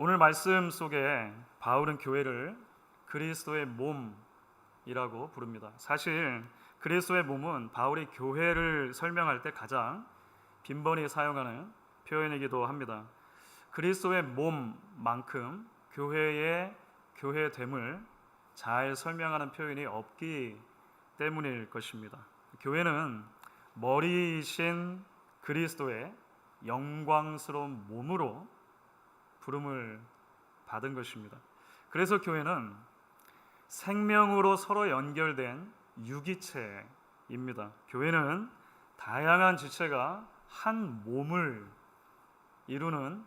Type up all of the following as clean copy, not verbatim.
오늘 말씀 속에 바울은 교회를 그리스도의 몸이라고 부릅니다. 사실 그리스도의 몸은 바울이 교회를 설명할 때 가장 빈번히 사용하는 표현이기도 합니다. 그리스도의 몸만큼 교회의 교회됨을 잘 설명하는 표현이 없기 때문일 것입니다. 교회는 머리이신 그리스도의 영광스러운 몸으로 부름을 받은 것입니다. 그래서 교회는 생명으로 서로 연결된 유기체입니다. 교회는 다양한 지체가 한 몸을 이루는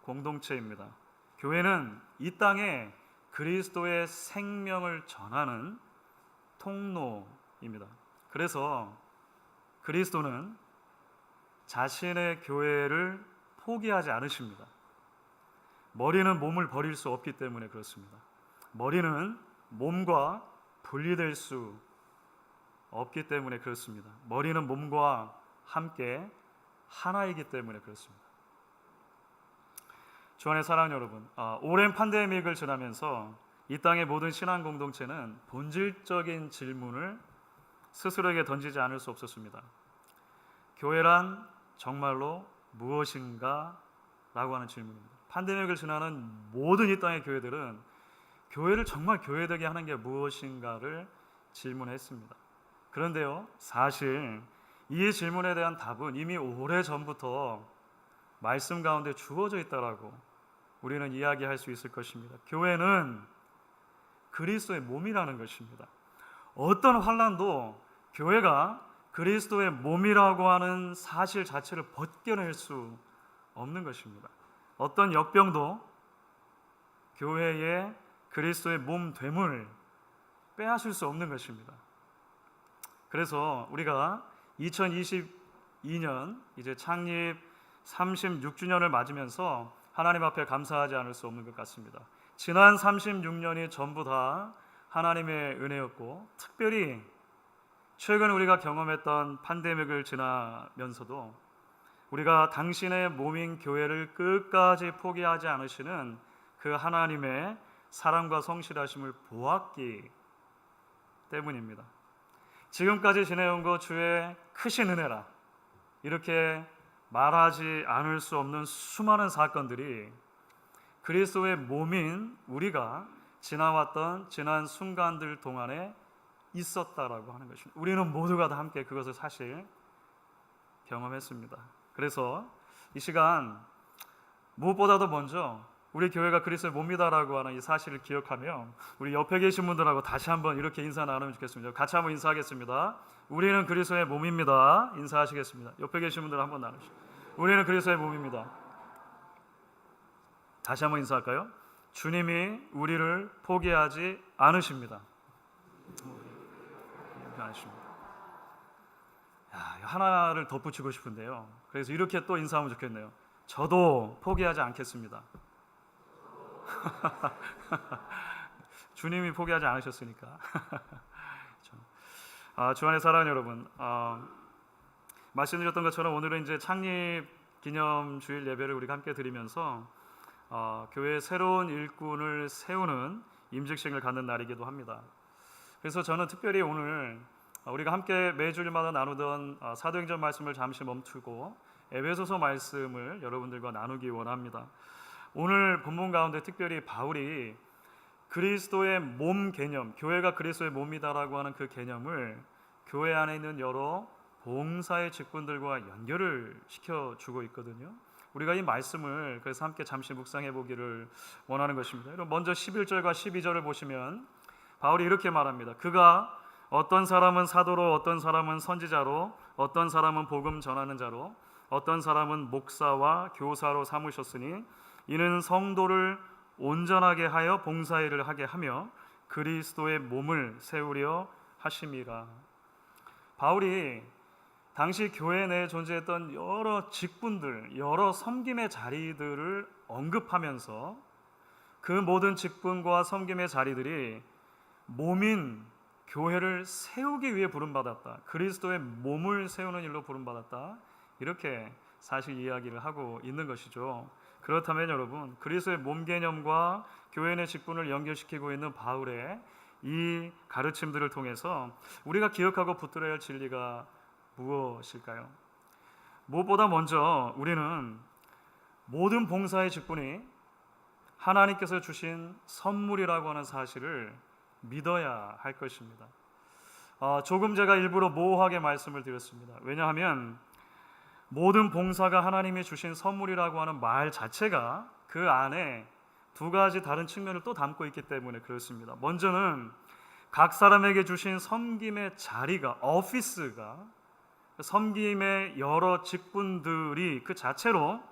공동체입니다. 교회는 이 땅에 그리스도의 생명을 전하는 통로입니다. 그래서 그리스도는 자신의 교회를 포기하지 않으십니다. 머리는 몸을 버릴 수 없기 때문에 그렇습니다. 머리는 몸과 분리될 수 없기 때문에 그렇습니다. 머리는 몸과 함께 하나이기 때문에 그렇습니다. 주 안의 사랑하는 여러분, 오랜 팬데믹을 지나면서 이 땅의 모든 신앙 공동체는 본질적인 질문을 스스로에게 던지지 않을 수 없었습니다. 교회란 정말로 무엇인가? 라고 하는 질문입니다. 팬데믹을 지나는 모든 이 땅의 교회들은 교회를 정말 교회되게 하는 게 무엇인가를 질문했습니다. 그런데요, 사실 이 질문에 대한 답은 이미 오래전부터 말씀 가운데 주어져 있다라고 우리는 이야기할 수 있을 것입니다. 교회는 그리스도의 몸이라는 것입니다. 어떤 환난도 교회가 그리스도의 몸이라고 하는 사실 자체를 벗겨낼 수 없는 것입니다. 어떤 역병도 교회의 그리스도의 몸됨을 빼앗을 수 없는 것입니다. 그래서 우리가 2022년 이제 창립 36주년을 맞으면서 하나님 앞에 감사하지 않을 수 없는 것 같습니다. 지난 36년이 전부 다 하나님의 은혜였고, 특별히 최근 우리가 경험했던 팬데믹을 지나면서도 우리가 당신의 몸인 교회를 끝까지 포기하지 않으시는 그 하나님의 사랑과 성실하심을 보았기 때문입니다. 지금까지 지내온 것 주의 크신 은혜라, 이렇게 말하지 않을 수 없는 수많은 사건들이 그리스도의 몸인 우리가 지나왔던 지난 순간들 동안에 있었다라고 하는 것입니다. 우리는 모두가 다 함께 그것을 사실 경험했습니다. 그래서 이 시간 무엇보다도 먼저 우리 교회가 그리스도의 몸이다라고 하는 이 사실을 기억하며 우리 옆에 계신 분들하고 다시 한번 이렇게 인사 나누면 좋겠습니다. 같이 한번 인사하겠습니다. 우리는 그리스도의 몸입니다. 인사하시겠습니다. 옆에 계신 분들 한번 나누시죠. 우리는 그리스도의 몸입니다. 다시 한번 인사할까요? 주님이 우리를 포기하지 않으십니다. 하나를 덧붙이고 싶은데요. 그래서 이렇게 또 인사하면 좋겠네요. 저도 포기하지 않겠습니다. 주님이 포기하지 않으셨으니까. 주 안의 사랑하는 여러분, 말씀드렸던 것처럼 오늘은 이제 창립 기념 주일 예배를 우리가 함께 드리면서 교회의 새로운 일꾼을 세우는 임직식을 갖는 날이기도 합니다. 그래서 저는 특별히 오늘 우리가 함께 매주일마다 나누던 사도행전 말씀을 잠시 멈추고 에베소서 말씀을 여러분들과 나누기 원합니다. 오늘 본문 가운데 특별히 바울이 그리스도의 몸 개념, 교회가 그리스도의 몸이다라고 하는 그 개념을 교회 안에 있는 여러 봉사의 직분들과 연결을 시켜주고 있거든요. 우리가 이 말씀을 그래서 함께 잠시 묵상해 보기를 원하는 것입니다. 먼저 11절과 12절을 보시면 바울이 이렇게 말합니다. 그가 어떤 사람은 사도로, 어떤 사람은 선지자로, 어떤 사람은 복음 전하는 자로, 어떤 사람은 목사와 교사로 삼으셨으니 이는 성도를 온전하게 하여 봉사일을 하게 하며 그리스도의 몸을 세우려 하심이라. 바울이 당시 교회 내에 존재했던 여러 직분들, 여러 섬김의 자리들을 언급하면서 그 모든 직분과 섬김의 자리들이 몸인 교회를 세우기 위해 부름받았다. 그리스도의 몸을 세우는 일로 부름받았다. 이렇게 사실 이야기를 하고 있는 것이죠. 그렇다면 여러분, 그리스도의 몸 개념과 교회 내 직분을 연결시키고 있는 바울의 이 가르침들을 통해서 우리가 기억하고 붙들어야 할 진리가 무엇일까요? 무엇보다 먼저 우리는 모든 봉사의 직분이 하나님께서 주신 선물이라고 하는 사실을 믿어야 할 것입니다. 조금 제가 일부러 모호하게 말씀을 드렸습니다. 왜냐하면 모든 봉사가 하나님이 주신 선물이라고 하는 말 자체가 그 안에 두 가지 다른 측면을 또 담고 있기 때문에 그렇습니다. 먼저는 각 사람에게 주신 섬김의 자리가, 오피스가, 섬김의 여러 직분들이 그 자체로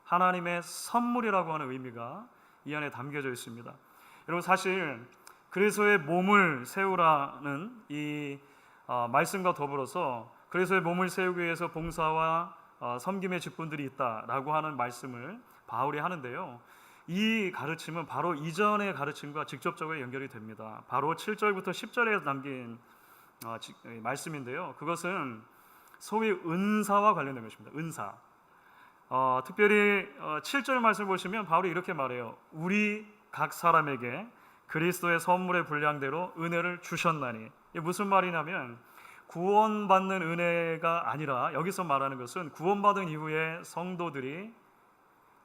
하나님의 선물이라고 하는 의미가 이 안에 담겨져 있습니다. 여러분, 사실 그리스도의 몸을 세우라는 이 말씀과 더불어서 그리스도의 몸을 세우기 위해서 봉사와 섬김의 직분들이 있다라고 하는 말씀을 바울이 하는데요, 이 가르침은 바로 이전의 가르침과 직접적으로 연결이 됩니다. 바로 7절부터 10절에 남긴 말씀인데요, 그것은 소위 은사와 관련된 것입니다. 은사. 특별히 7절 말씀을 보시면 바울이 이렇게 말해요. 우리 각 사람에게 그리스도의 선물의 분량대로 은혜를 주셨나니. 이게 무슨 말이냐면 구원받는 은혜가 아니라 여기서 말하는 것은 구원받은 이후에 성도들이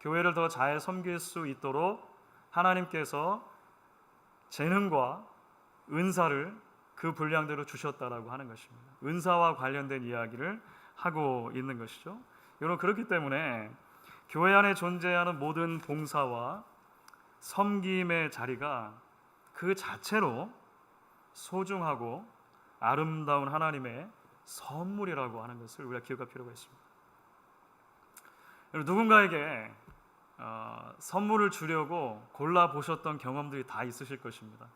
교회를 더 잘 섬길 수 있도록 하나님께서 재능과 은사를 그 분량대로 주셨다라고 하는 것입니다. 은사와 관련된 이야기를 하고 있는 것이죠. 여러분, 그렇기 때문에 교회 안에 존재하는 모든 봉사와 섬김의 자리가 그 자체로 소중하고 아름다운 하나님의 선물이라고 하는 것을 우리가 기억할 필요가 있습니다. 여러분, 누군가에게 선물을 주려고 골라보셨던 경험들이 다 있으실 것입니다.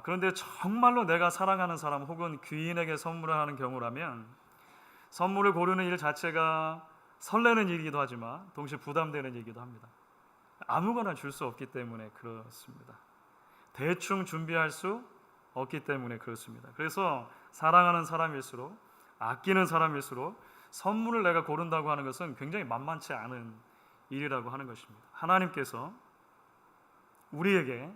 그런데 정말로 내가 사랑하는 사람 혹은 귀인에게 선물을 하는 경우라면 선물을 고르는 일 자체가 설레는 일이기도 하지만 동시에 부담되는 일이기도 합니다. 아무거나 줄 수 없기 때문에 그렇습니다. 대충 준비할 수 없기 때문에 그렇습니다. 그래서 사랑하는 사람일수록, 아끼는 사람일수록 선물을 내가 고른다고 하는 것은 굉장히 만만치 않은 일이라고 하는 것입니다. 하나님께서 우리에게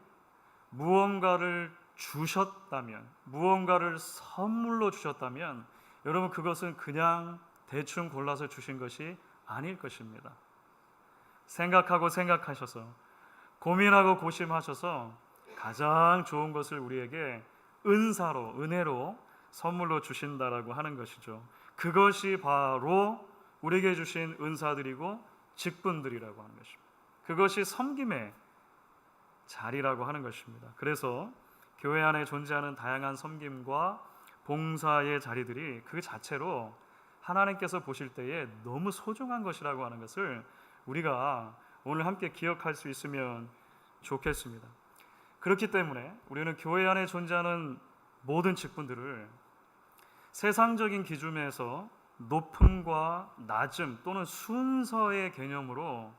무언가를 주셨다면, 무언가를 선물로 주셨다면 여러분, 그것은 그냥 대충 골라서 주신 것이 아닐 것입니다. 생각하고 생각하셔서, 고민하고 고심하셔서 가장 좋은 것을 우리에게 은사로, 은혜로 선물로 주신다라고 하는 것이죠. 그것이 바로 우리에게 주신 은사들이고 직분들이라고 하는 것입니다. 그것이 섬김의 자리라고 하는 것입니다. 그래서 교회 안에 존재하는 다양한 섬김과 봉사의 자리들이 그 자체로 하나님께서 보실 때에 너무 소중한 것이라고 하는 것을 우리가 오늘 함께 기억할 수 있으면 좋겠습니다. 그렇기 때문에 우리는 교회 안에 존재하는 모든 직분들을 세상적인 기준에서 높음과 낮음 또는 순서의 개념으로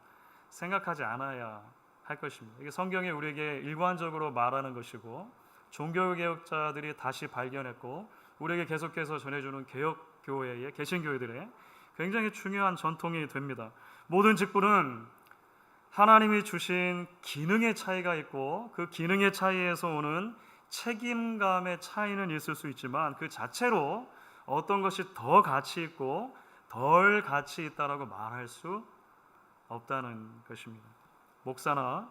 생각하지 않아야 할 것입니다. 이게 성경이 우리에게 일관적으로 말하는 것이고 종교개혁자들이 다시 발견했고 우리에게 계속해서 전해주는 개혁교회의 개신교회들의 굉장히 중요한 전통이 됩니다. 모든 직분은 하나님이 주신 기능의 차이가 있고 그 기능의 차이에서 오는 책임감의 차이는 있을 수 있지만 그 자체로 어떤 것이 더 가치 있고 덜 가치 있다라고 말할 수 없다는 것입니다. 목사나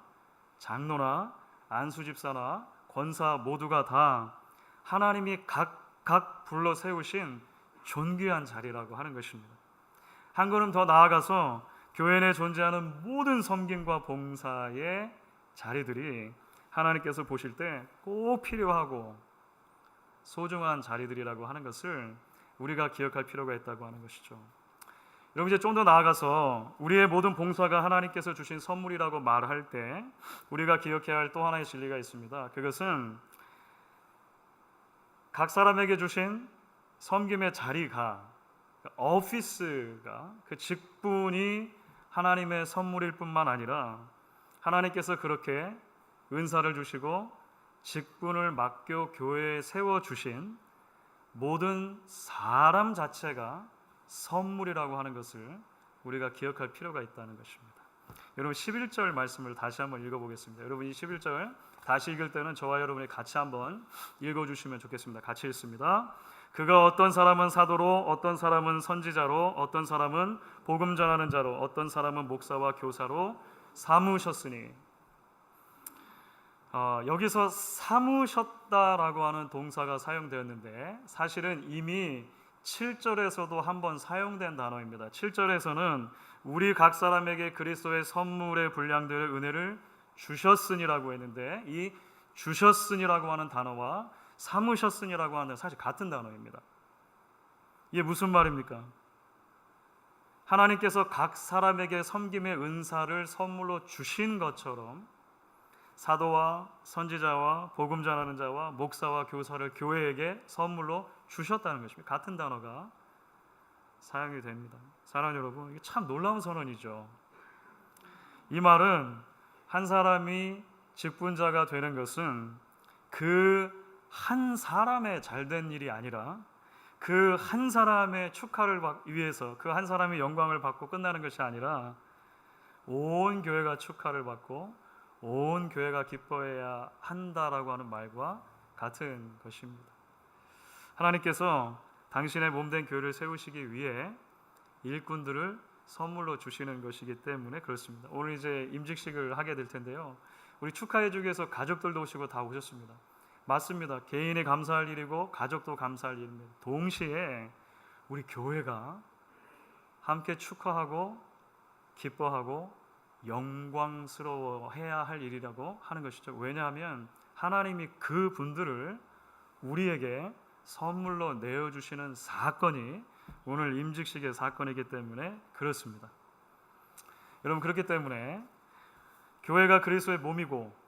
장로나 안수집사나 권사 모두가 다 하나님이 각각 불러 세우신 존귀한 자리라고 하는 것입니다. 한 걸음 더 나아가서 교회 내 존재하는 모든 섬김과 봉사의 자리들이 하나님께서 보실 때 꼭 필요하고 소중한 자리들이라고 하는 것을 우리가 기억할 필요가 있다고 하는 것이죠. 여러분, 이제 좀 더 나아가서 우리의 모든 봉사가 하나님께서 주신 선물이라고 말할 때 우리가 기억해야 할 또 하나의 진리가 있습니다. 그것은 각 사람에게 주신 섬김의 자리가, 오피스가, 그 직분이 하나님의 선물일 뿐만 아니라 하나님께서 그렇게 은사를 주시고 직분을 맡겨 교회에 세워주신 모든 사람 자체가 선물이라고 하는 것을 우리가 기억할 필요가 있다는 것입니다. 여러분 11절 말씀을 다시 한번 읽어보겠습니다. 여러분 이 11절 다시 읽을 때는 저와 여러분이 같이 한번 읽어주시면 좋겠습니다. 같이 읽습니다. 그가 어떤 사람은 사도로, 어떤 사람은 선지자로, 어떤 사람은 복음 전하는 자로, 어떤 사람은 목사와 교사로 삼으셨으니. 여기서 삼으셨다라고 하는 동사가 사용되었는데 사실은 이미 7절에서도 한번 사용된 단어입니다. 7절에서는 우리 각 사람에게 그리스도의 선물의 분량들의 은혜를 주셨으니라고 했는데 이 주셨으니라고 하는 단어와 삼으셨으니라고 하는 사실 같은 단어입니다. 이게 무슨 말입니까? 하나님께서 각 사람에게 섬김의 은사를 선물로 주신 것처럼 사도와 선지자와 복음 전하는 자와 목사와 교사를 교회에게 선물로 주셨다는 것입니다. 같은 단어가 사용이 됩니다. 사랑하는 여러분, 이게 참 놀라운 선언이죠. 이 말은 한 사람이 직분자가 되는 것은 그 한 사람의 잘된 일이 아니라 그 한 사람의 축하를 위해서 그 한 사람의 영광을 받고 끝나는 것이 아니라 온 교회가 축하를 받고 온 교회가 기뻐해야 한다라고 하는 말과 같은 것입니다. 하나님께서 당신의 몸된 교회를 세우시기 위해 일꾼들을 선물로 주시는 것이기 때문에 그렇습니다. 오늘 이제 임직식을 하게 될 텐데요. 우리 축하해주기 위해서 가족들도 오시고 다 오셨습니다. 맞습니다. 개인이 감사할 일이고 가족도 감사할 일입니다. 동시에 우리 교회가 함께 축하하고 기뻐하고 영광스러워해야 할 일이라고 하는 것이죠. 왜냐하면 하나님이 그 분들을 우리에게 선물로 내어주시는 사건이 오늘 임직식의 사건이기 때문에 그렇습니다. 여러분, 그렇기 때문에 교회가 그리스도의 몸이고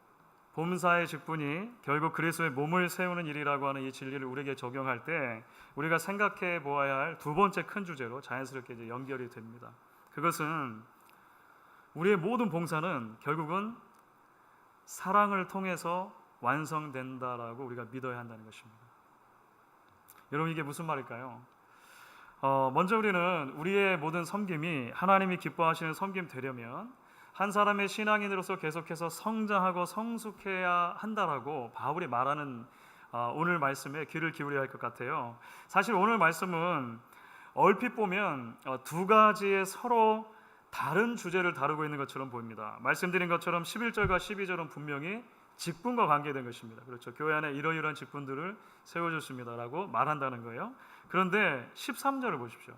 봉사의 직분이 결국 그리스도의 몸을 세우는 일이라고 하는 이 진리를 우리에게 적용할 때 우리가 생각해 보아야 할 두 번째 큰 주제로 자연스럽게 이제 연결이 됩니다. 그것은 우리의 모든 봉사는 결국은 사랑을 통해서 완성된다라고 우리가 믿어야 한다는 것입니다. 여러분, 이게 무슨 말일까요? 먼저 우리는 우리의 모든 섬김이 하나님이 기뻐하시는 섬김 되려면 한 사람의 신앙인으로서 계속해서 성장하고 성숙해야 한다라고 바울이 말하는 오늘 말씀에 귀를 기울여야 할 것 같아요. 사실 오늘 말씀은 얼핏 보면 두 가지의 서로 다른 주제를 다루고 있는 것처럼 보입니다. 말씀드린 것처럼 11절과 12절은 분명히 직분과 관계된 것입니다. 그렇죠. 교회 안에 이러이러한 직분들을 세워줬습니다라고 말한다는 거예요. 그런데 13절을 보십시오.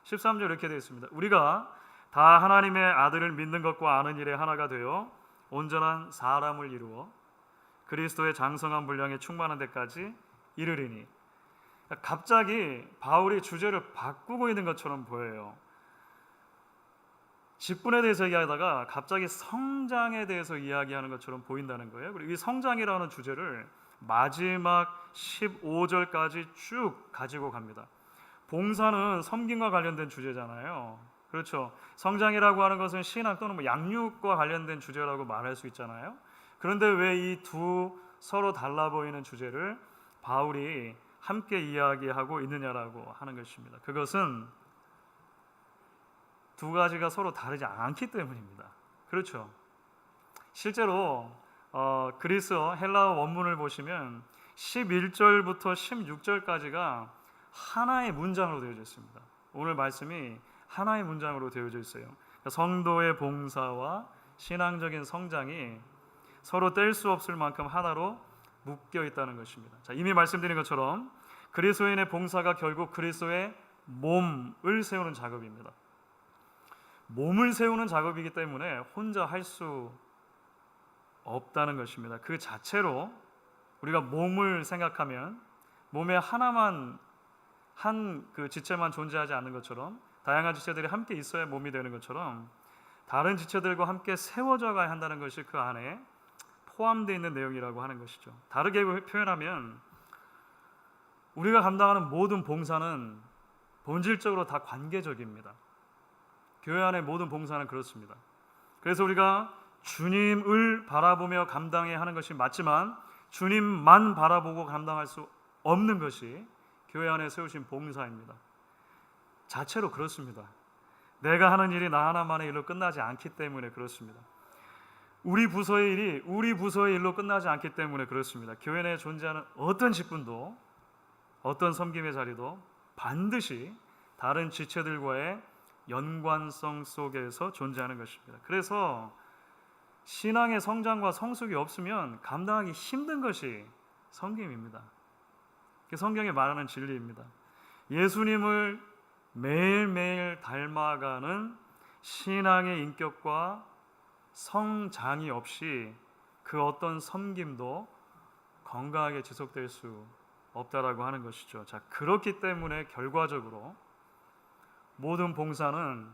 13절 이렇게 되어 있습니다. 우리가 다 하나님의 아들을 믿는 것과 아는 일에 하나가 되어 온전한 사람을 이루어 그리스도의 장성한 분량에 충만한 데까지 이르리니. 갑자기 바울이 주제를 바꾸고 있는 것처럼 보여요. 직분에 대해서 이야기하다가 갑자기 성장에 대해서 이야기하는 것처럼 보인다는 거예요. 그리고 이 성장이라는 주제를 마지막 15절까지 쭉 가지고 갑니다. 봉사는 섬김과 관련된 주제잖아요. 그렇죠. 성장이라고 하는 것은 신앙 또는 양육과 관련된 주제라고 말할 수 있잖아요. 그런데 왜 이 두 서로 달라 보이는 주제를 바울이 함께 이야기하고 있느냐라고 하는 것입니다. 그것은 두 가지가 서로 다르지 않기 때문입니다. 그렇죠. 실제로 그리스어 헬라어 원문을 보시면 11절부터 16절까지가 하나의 문장으로 되어져 있습니다. 오늘 말씀이 하나의 문장으로 되어져 있어요. 성도의 봉사와 신앙적인 성장이 서로 뗄 수 없을 만큼 하나로 묶여 있다는 것입니다. 자, 이미 말씀드린 것처럼 그리스도인의 봉사가 결국 그리스도의 몸을 세우는 작업입니다. 몸을 세우는 작업이기 때문에 혼자 할 수 없다는 것입니다. 그 자체로 우리가 몸을 생각하면 몸에 하나만 한 그 지체만 존재하지 않는 것처럼 다양한 지체들이 함께 있어야 몸이 되는 것처럼 다른 지체들과 함께 세워져 가야 한다는 것이 그 안에 포함되어 있는 내용이라고 하는 것이죠. 다르게 표현하면 우리가 감당하는 모든 봉사는 본질적으로 다 관계적입니다. 교회 안의 모든 봉사는 그렇습니다. 그래서 우리가 주님을 바라보며 감당해야 하는 것이 맞지만 주님만 바라보고 감당할 수 없는 것이 교회 안에 세우신 봉사입니다. 자체로 그렇습니다. 내가 하는 일이 나 하나만의 일로 끝나지 않기 때문에 그렇습니다. 우리 부서의 일이 우리 부서의 일로 끝나지 않기 때문에 그렇습니다. 교회 내에 존재하는 어떤 직분도 어떤 섬김의 자리도 반드시 다른 지체들과의 연관성 속에서 존재하는 것입니다. 그래서 신앙의 성장과 성숙이 없으면 감당하기 힘든 것이 섬김입니다. 성경에 말하는 진리입니다. 예수님을 매일매일 닮아가는 신앙의 인격과 성장이 없이 그 어떤 섬김도 건강하게 지속될 수 없다라고 하는 것이죠. 자, 그렇기 때문에 결과적으로 모든 봉사는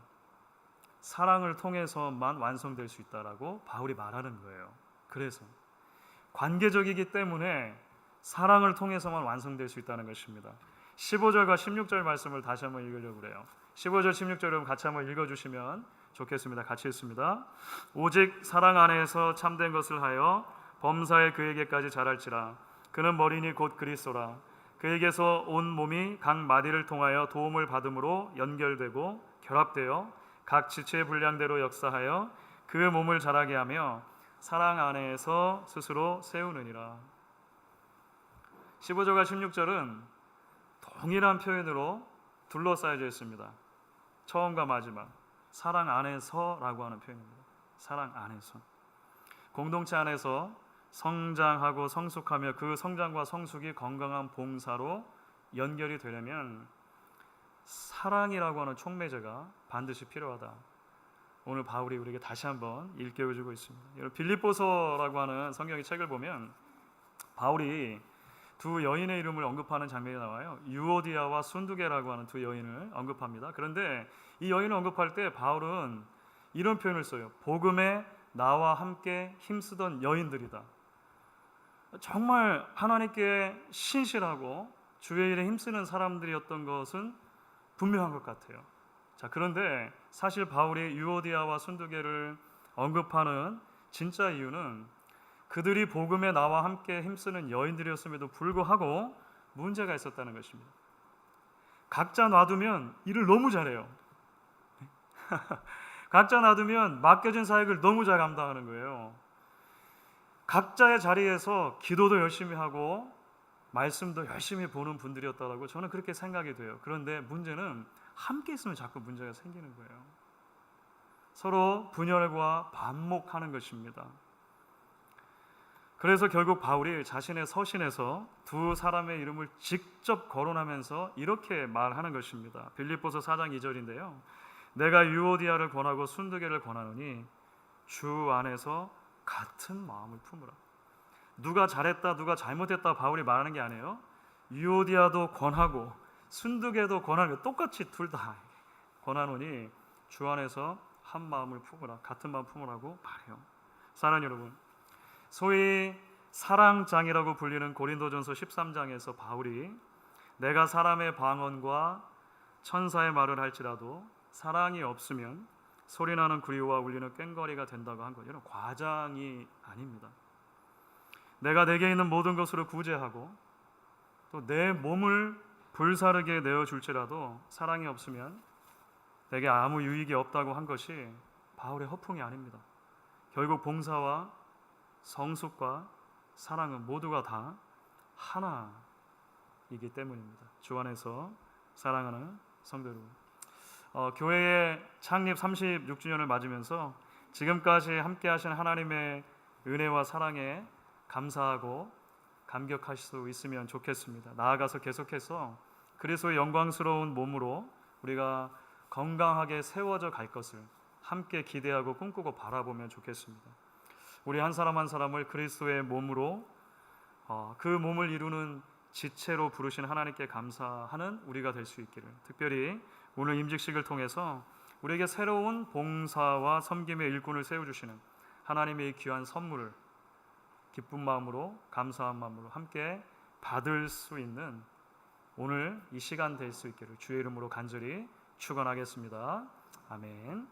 사랑을 통해서만 완성될 수 있다라고 바울이 말하는 거예요. 그래서 관계적이기 때문에 사랑을 통해서만 완성될 수 있다는 것입니다. 15절과 16절 말씀을 다시 한번 읽으려고 그래요. 15절 16절 여러분 같이 한번 읽어주시면 좋겠습니다. 같이 읽습니다. 오직 사랑 안에서 참된 것을 하여 범사에 그에게까지 자랄지라. 그는 머리니 곧 그리스도라. 그에게서 온 몸이 각 마디를 통하여 도움을 받음으로 연결되고 결합되어 각 지체의 분량대로 역사하여 그 몸을 자라게 하며 사랑 안에서 스스로 세우느니라. 15절과 16절은 동일한 표현으로 둘러싸여져 있습니다. 처음과 마지막, 사랑 안에서라고 하는 표현입니다. 사랑 안에서, 공동체 안에서 성장하고 성숙하며 그 성장과 성숙이 건강한 봉사로 연결이 되려면 사랑이라고 하는 촉매제가 반드시 필요하다. 오늘 바울이 우리에게 다시 한번 일깨워주고 있습니다. 빌립보서라고 하는 성경의 책을 보면 바울이 두 여인의 이름을 언급하는 장면이 나와요. 유오디아와 순두계라고 하는 두 여인을 언급합니다. 그런데 이 여인을 언급할 때 바울은 이런 표현을 써요. 복음에 나와 함께 힘쓰던 여인들이다. 정말 하나님께 신실하고 주의 일에 힘쓰는 사람들이었던 것은 분명한 것 같아요. 자, 그런데 사실 바울이 유오디아와 순두계를 언급하는 진짜 이유는 그들이 복음에 나와 함께 힘쓰는 여인들이었음에도 불구하고 문제가 있었다는 것입니다. 각자 놔두면 일을 너무 잘해요. 각자 놔두면 맡겨진 사역을 너무 잘 감당하는 거예요. 각자의 자리에서 기도도 열심히 하고 말씀도 열심히 보는 분들이었다고 저는 그렇게 생각이 돼요. 그런데 문제는 함께 있으면 자꾸 문제가 생기는 거예요. 서로 분열과 반목하는 것입니다. 그래서 결국 바울이 자신의 서신에서 두 사람의 이름을 직접 거론하면서 이렇게 말하는 것입니다. 빌립보서 4장 2절인데요. 내가 유오디아를 권하고 순두계를 권하노니 주 안에서 같은 마음을 품으라. 누가 잘했다 누가 잘못했다 바울이 말하는 게 아니에요. 유오디아도 권하고 순두계도 권하는 게 똑같이 둘 다 권하노니 주 안에서 한 마음을 품으라. 같은 마음 품으라고 말해요. 사랑하는 여러분, 소위 사랑장이라고 불리는 고린도전서 13장에서 바울이 내가 사람의 방언과 천사의 말을 할지라도 사랑이 없으면 소리나는 구리와 울리는 꽹과리가 된다고 한 것, 이런 과장이 아닙니다. 내가 내게 있는 모든 것으로 구제하고 또 내 몸을 불사르게 내어줄지라도 사랑이 없으면 내게 아무 유익이 없다고 한 것이 바울의 허풍이 아닙니다. 결국 봉사와 성숙과 사랑은 모두가 다 하나이기 때문입니다. 주 안에서 사랑하는 성도 여러분, 교회의 창립 36주년을 맞으면서 지금까지 함께 하신 하나님의 은혜와 사랑에 감사하고 감격할 수 있으면 좋겠습니다. 나아가서 계속해서 그리스도의 영광스러운 몸으로 우리가 건강하게 세워져 갈 것을 함께 기대하고 꿈꾸고 바라보면 좋겠습니다. 우리 한 사람 한 사람을 그리스도의 몸으로 그 몸을 이루는 지체로 부르신 하나님께 감사하는 우리가 될 수 있기를, 특별히 오늘 임직식을 통해서 우리에게 새로운 봉사와 섬김의 일꾼을 세워주시는 하나님의 귀한 선물을 기쁜 마음으로 감사한 마음으로 함께 받을 수 있는 오늘 이 시간 될 수 있기를 주의 이름으로 간절히 축원하겠습니다. 아멘.